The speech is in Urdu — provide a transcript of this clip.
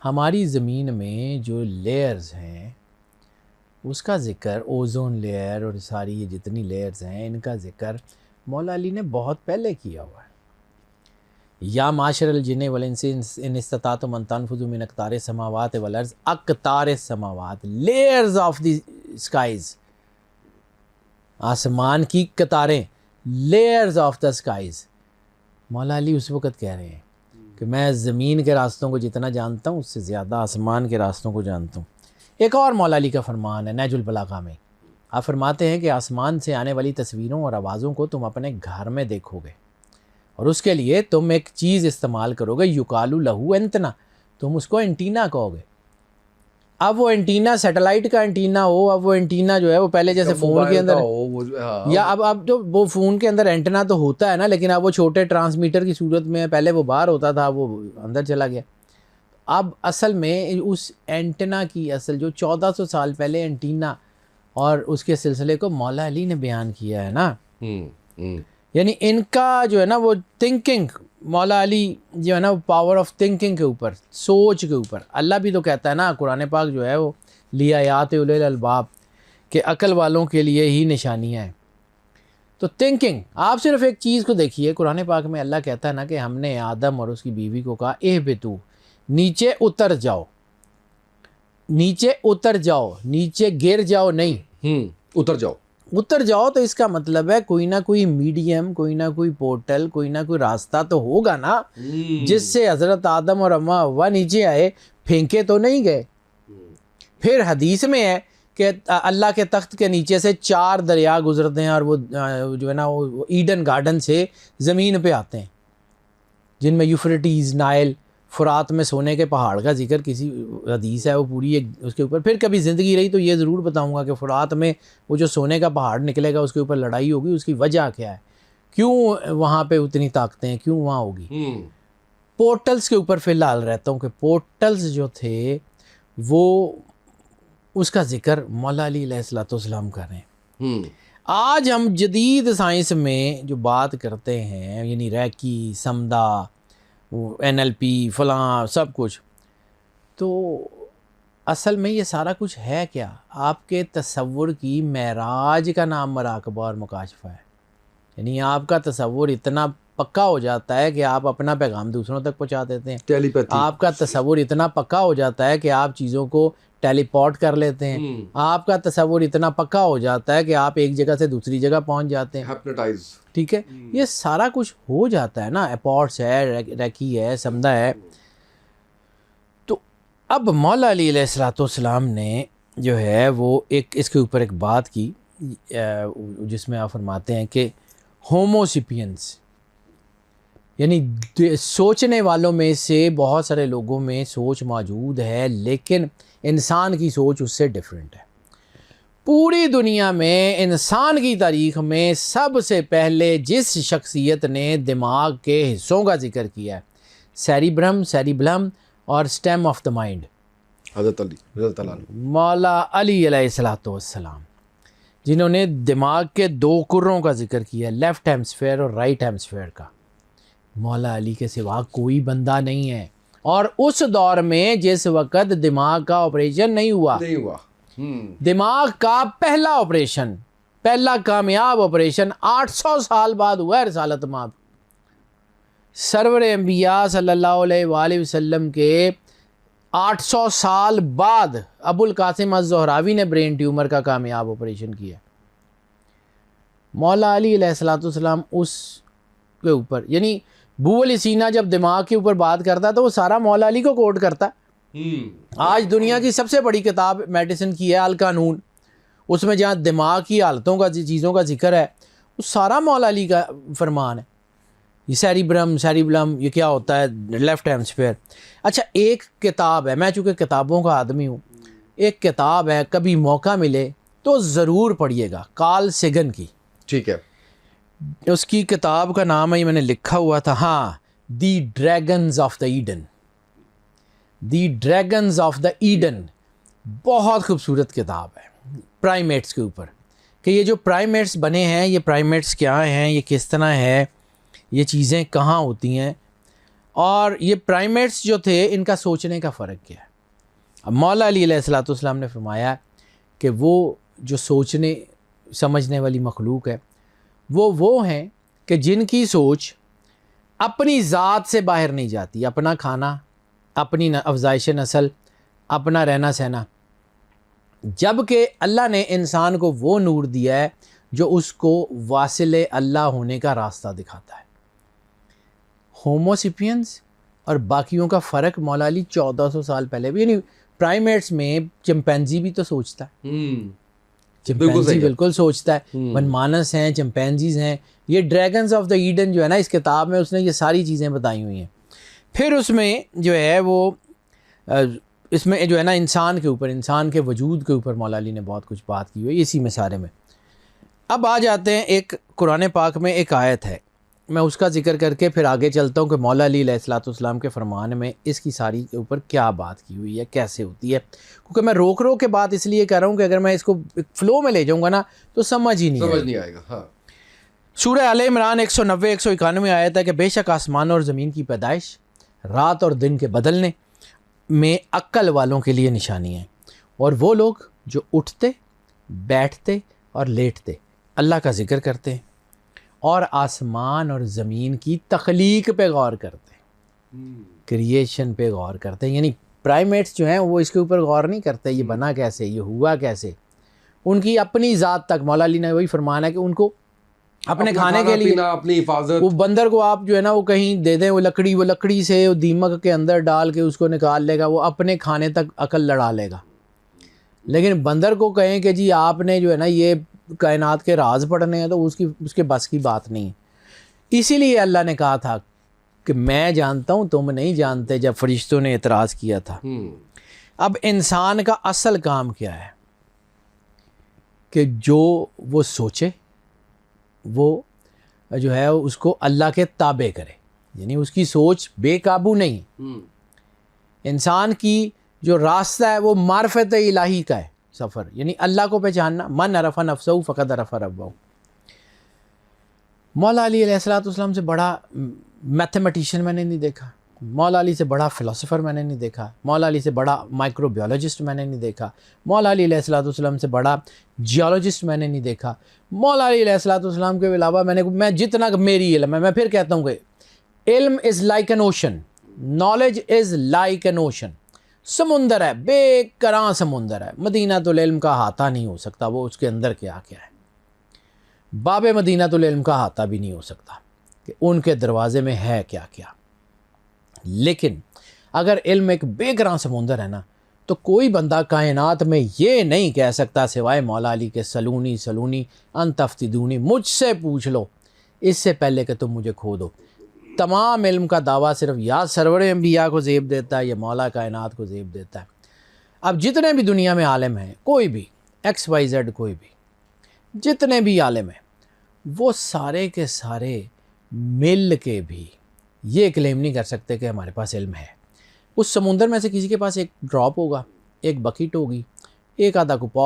ہماری زمین میں جو لیئرز ہیں اس کا ذکر، اوزون لیئر اور ساری یہ جتنی لیئرز ہیں ان کا ذکر مولا علی نے بہت پہلے کیا ہوا ہے. یا معاشر الجن والانس ان استطعتم ان تنفذوا من اقطار السماوات والارض، اقطار السماوات، لیئرز آف دی اسکائز، آسمان کی قطاریں، لیئرز آف دا اسکائز. مولا علی اس وقت کہہ رہے ہیں کہ میں زمین کے راستوں کو جتنا جانتا ہوں اس سے زیادہ آسمان کے راستوں کو جانتا ہوں. ایک اور مولا علی کا فرمان ہے نہج البلاغہ میں، آپ فرماتے ہیں کہ آسمان سے آنے والی تصویروں اور آوازوں کو تم اپنے گھر میں دیکھو گے اور اس کے لیے تم ایک چیز استعمال کرو گے، یقال لہو انتنا، تم اس کو اینٹینا کہو گے. اب وہ اینٹینا سیٹلائٹ کا اینٹینا ہو، اب وہ اینٹینا جو ہے وہ پہلے جیسے فون کے اندر یا اب جو وہ فون کے اندر اینٹینا تو ہوتا ہے نا، لیکن اب وہ چھوٹے ٹرانسمیٹر کی صورت میں، پہلے وہ باہر ہوتا تھا وہ اندر چلا گیا. اب اصل میں اس اینٹینا کی اصل جو 1400 سال پہلے اینٹینا اور اس کے سلسلے کو مولا علی نے بیان کیا ہے نا. یعنی ان کا جو ہے نا وہ تھنکنگ، مولا علی جو ہے نا وہ پاور آف تھنکنگ کے اوپر، سوچ کے اوپر. اللہ بھی تو کہتا ہے نا قرآن پاک جو ہے وہ لیایات اولی الالباب، کہ عقل والوں کے لیے ہی نشانیاں ہیں. تو تھنکنگ، آپ صرف ایک چیز کو دیکھیے، قرآن پاک میں اللہ کہتا ہے نا کہ ہم نے آدم اور اس کی بیوی کو کہا اہبطوا، نیچے اتر جاؤ، نیچے اتر جاؤ، نیچے گر جاؤ نہیں، اتر جاؤ. اتر جاؤ تو اس کا مطلب ہے کوئی نہ کوئی میڈیم، کوئی نہ کوئی پورٹل، کوئی نہ کوئی راستہ تو ہوگا نا جس سے حضرت آدم اور اما حوا نیچے آئے، پھینکے تو نہیں گئے. پھر حدیث میں ہے کہ اللہ کے تخت کے نیچے سے 4 دریا گزرتے ہیں اور وہ جو ہے نا وہ ایڈن گارڈن سے زمین پہ آتے ہیں، جن میں یوفریٹیز، نائل، فرات میں سونے کے پہاڑ کا ذکر کسی حدیث ہے وہ پوری ایک اس کے اوپر. پھر کبھی زندگی رہی تو یہ ضرور بتاؤں گا کہ فرات میں وہ جو سونے کا پہاڑ نکلے گا اس کے اوپر لڑائی ہوگی، اس کی وجہ کیا ہے، کیوں وہاں پہ اتنی طاقتیں، کیوں وہاں ہوگی. پورٹلز کے اوپر فی الحال رہتا ہوں کہ پورٹلز جو تھے وہ اس کا ذکر مولا علی علیہ الصلوۃ والسلام کر رہے ہیں. آج ہم جدید سائنس میں جو بات کرتے ہیں، یعنی ریکی، سمدا، NLP، فلاں سب کچھ، تو اصل میں یہ سارا کچھ ہے کیا؟ آپ کے تصور کی معراج کا نام مراقبہ اور مکاشفہ ہے. یعنی آپ کا تصور اتنا پکا ہو جاتا ہے کہ آپ اپنا پیغام دوسروں تک پہنچا دیتے ہیں. ٹیلی پیتھی. آپ کا تصور اتنا پکا ہو جاتا ہے کہ آپ چیزوں کو ٹیلی پورٹ کر لیتے ہیں. آپ کا تصور اتنا پکا ہو جاتا ہے کہ آپ ایک جگہ سے دوسری جگہ پہنچ جاتے ہیں. ہیپنوٹائز. ٹھیک ہے، یہ سارا کچھ ہو جاتا ہے نا، اپورٹس ہے، ریکی ہے، سمدہ ہے. تو اب مولا علی علیہ الصلوۃ والسلام نے جو ہے وہ ایک اس کے اوپر ایک بات کی جس میں آپ فرماتے ہیں کہ ہوموسیپینس، یعنی سوچنے والوں میں سے بہت سارے لوگوں میں سوچ موجود ہے لیکن انسان کی سوچ اس سے ڈیفرنٹ ہے. پوری دنیا میں انسان کی تاریخ میں سب سے پہلے جس شخصیت نے دماغ کے حصوں کا ذکر کیا ہے، سیریبرم اور سٹیم آف دا مائنڈ، حضرت علی رضی اللہ عنہ، مولا علی علیہ الصلوۃ والسلام، جنہوں نے دماغ کے 2 کروں کا ذکر کیا، لیفٹ ہیمسفیئر اور رائٹ ہیمسفیئر کا. مولا علی کے سوا کوئی بندہ نہیں ہے. اور اس دور میں جس وقت دماغ کا آپریشن نہیں ہوا، دماغ کا پہلا آپریشن، پہلا کامیاب آپریشن 800 سال بعد ہوا ہے رسالت مآب. سرور انبیاء صلی اللہ علیہ وآلہ وسلم کے 800 سال بعد ابو القاسم الزہراوی نے برین ٹیومر کا کامیاب آپریشن کیا. مولا علی علیہ الصلوۃ والسلام اس کے اوپر، یعنی ابو علی سینا جب دماغ کے اوپر بات کرتا ہے تو وہ سارا مولا علی کو کوٹ کرتا ہے. آج دنیا کی سب سے بڑی کتاب میڈیسن کی ہے القانون، اس میں جہاں دماغ کی حالتوں کا چیزوں کا ذکر ہے وہ سارا مولا علی کا فرمان ہے. یہ سیریبلم یہ کیا ہوتا ہے، لیفٹ ہیمسفیئر. اچھا ایک کتاب ہے، میں چونکہ کتابوں کا آدمی ہوں، ایک کتاب ہے کبھی موقع ملے تو ضرور پڑھیے گا، کارل سیگن کی. ٹھیک ہے، اس کی کتاب کا نام ہے، یہ میں نے لکھا ہوا تھا، ہاں، the dragons of the Eden. The dragons of the Eden بہت خوبصورت کتاب ہے پرائمیٹس کے اوپر، کہ یہ جو پرائمیٹس بنے ہیں یہ پرائمیٹس کیا ہیں، یہ کس طرح ہے، یہ چیزیں کہاں ہوتی ہیں. اور یہ پرائمیٹس جو تھے ان کا سوچنے کا فرق کیا ہے. اب مولا علی علیہ الصلوۃ والسلام نے فرمایا کہ وہ جو سوچنے سمجھنے والی مخلوق ہے وہ ہیں کہ جن کی سوچ اپنی ذات سے باہر نہیں جاتی، اپنا کھانا، اپنی افزائش نسل، اپنا رہنا سہنا، جب کہ اللہ نے انسان کو وہ نور دیا ہے جو اس کو واصل اللہ ہونے کا راستہ دکھاتا ہے. ہومو سیپینز اور باقیوں کا فرق مولا علی 1400 سال پہلے بھی، یعنی پرائمیٹس میں چمپینزی بھی تو سوچتا ہے، چمپینزی بالکل سوچتا ہے، من مانس ہیں، چمپینزیز ہیں. یہ ڈریگنز آف دا ایڈن جو ہے نا اس کتاب میں اس نے یہ ساری چیزیں بتائی ہوئی ہیں. پھر اس میں جو ہے وہ اس میں جو ہے نا انسان کے اوپر، انسان کے وجود کے اوپر مولا علی نے بہت کچھ بات کی ہوئی اسی میں سارے میں. اب آ جاتے ہیں ایک قرآن پاک میں ایک آیت ہے، میں اس کا ذکر کر کے پھر آگے چلتا ہوں کہ مولا علی علیہ الصلوۃ والسلام کے فرمان میں اس کی ساری کے اوپر کیا بات کی ہوئی ہے، کیسے ہوتی ہے. کیونکہ میں روک کے بات اس لیے کر رہا ہوں کہ اگر میں اس کو فلو میں لے جاؤں گا نا تو سمجھ ہی نہیں آئے گا. ہاں، سورہ آل عمران 190 191 آیت ہے کہ بے شک آسمان اور زمین کی پیدائش، رات اور دن کے بدلنے میں عقل والوں کے لیے نشانی ہے، اور وہ لوگ جو اٹھتے، بیٹھتے اور لیٹتے اللہ کا ذکر کرتے ہیں اور آسمان اور زمین کی تخلیق پہ غور کرتے ہیں، کریشن پہ غور کرتے ہیں. یعنی پرائمیٹس جو ہیں وہ اس کے اوپر غور نہیں کرتے یہ بنا کیسے، یہ ہوا کیسے. ان کی اپنی ذات تک مولا علی نے وہی فرمانا ہے کہ ان کو اپنے کھانے کے لیے، اپنی حفاظت، وہ بندر کو آپ جو ہے نا وہ کہیں دے دیں، وہ لکڑی سے وہ دیمک کے اندر ڈال کے اس کو نکال لے گا، وہ اپنے کھانے تک عقل لڑا لے گا. لیکن بندر کو کہیں کہ جی آپ نے جو ہے نا یہ کائنات کے راز پڑھنے ہیں تو اس کے بس کی بات نہیں ہے. اسی لیے اللہ نے کہا تھا کہ میں جانتا ہوں تم نہیں جانتے، جب فرشتوں نے اعتراض کیا تھا. اب انسان کا اصل کام کیا ہے کہ جو وہ سوچے وہ جو ہے اس کو اللہ کے تابع کرے، یعنی اس کی سوچ بے قابو نہیں. انسان کی جو راستہ ہے وہ معرفت الہی کا ہے سفر، یعنی اللہ کو پہچاننا. من عرف نفسہ فقد عرف ربہ. مولا علی علیہ الصلوۃ والسلام سے بڑا میتھمیٹیشین میں نے نہیں دیکھا، مولا علی سے بڑا فلاسفر میں نے نہیں دیکھا، مولا علی سے بڑا مائکرو بایولوجسٹ میں نے نہیں دیکھا، مولا علی علیہ الصلوۃ والسلام سے بڑا جیولوجسٹ میں نے نہیں دیکھا. مولا علی علیہ الصلوۃ والسلام کے علاوہ میں جتنا میری علم ہے، میں پھر کہتا ہوں کہ علم is like an ocean, knowledge is like an ocean. سمندر ہے، بے کراں سمندر ہے، مدینہ العلم کا احاطہ نہیں ہو سکتا وہ اس کے اندر کیا کیا ہے. باب مدینہ العلم کا احاطہ بھی نہیں ہو سکتا کہ ان کے دروازے میں ہے کیا کیا. لیکن اگر علم ایک بے گراں سمندر ہے نا تو کوئی بندہ کائنات میں یہ نہیں کہہ سکتا سوائے مولا علی کے سلونی ان تفتدونی، مجھ سے پوچھ لو اس سے پہلے کہ تم مجھے کھو دو. تمام علم کا دعویٰ صرف یا سرور انبیاء کو زیب دیتا ہے یا مولا کائنات کو زیب دیتا ہے. اب جتنے بھی دنیا میں عالم ہیں، کوئی بھی XYZ، کوئی بھی جتنے بھی عالم ہیں، وہ سارے کے سارے مل کے بھی یہ کلیم نہیں کر سکتے کہ ہمارے پاس علم ہے. اس سمندر میں سے کسی کے پاس ایک ڈراپ ہوگا، ایک بکیٹ ہوگی، ایک آدھا کو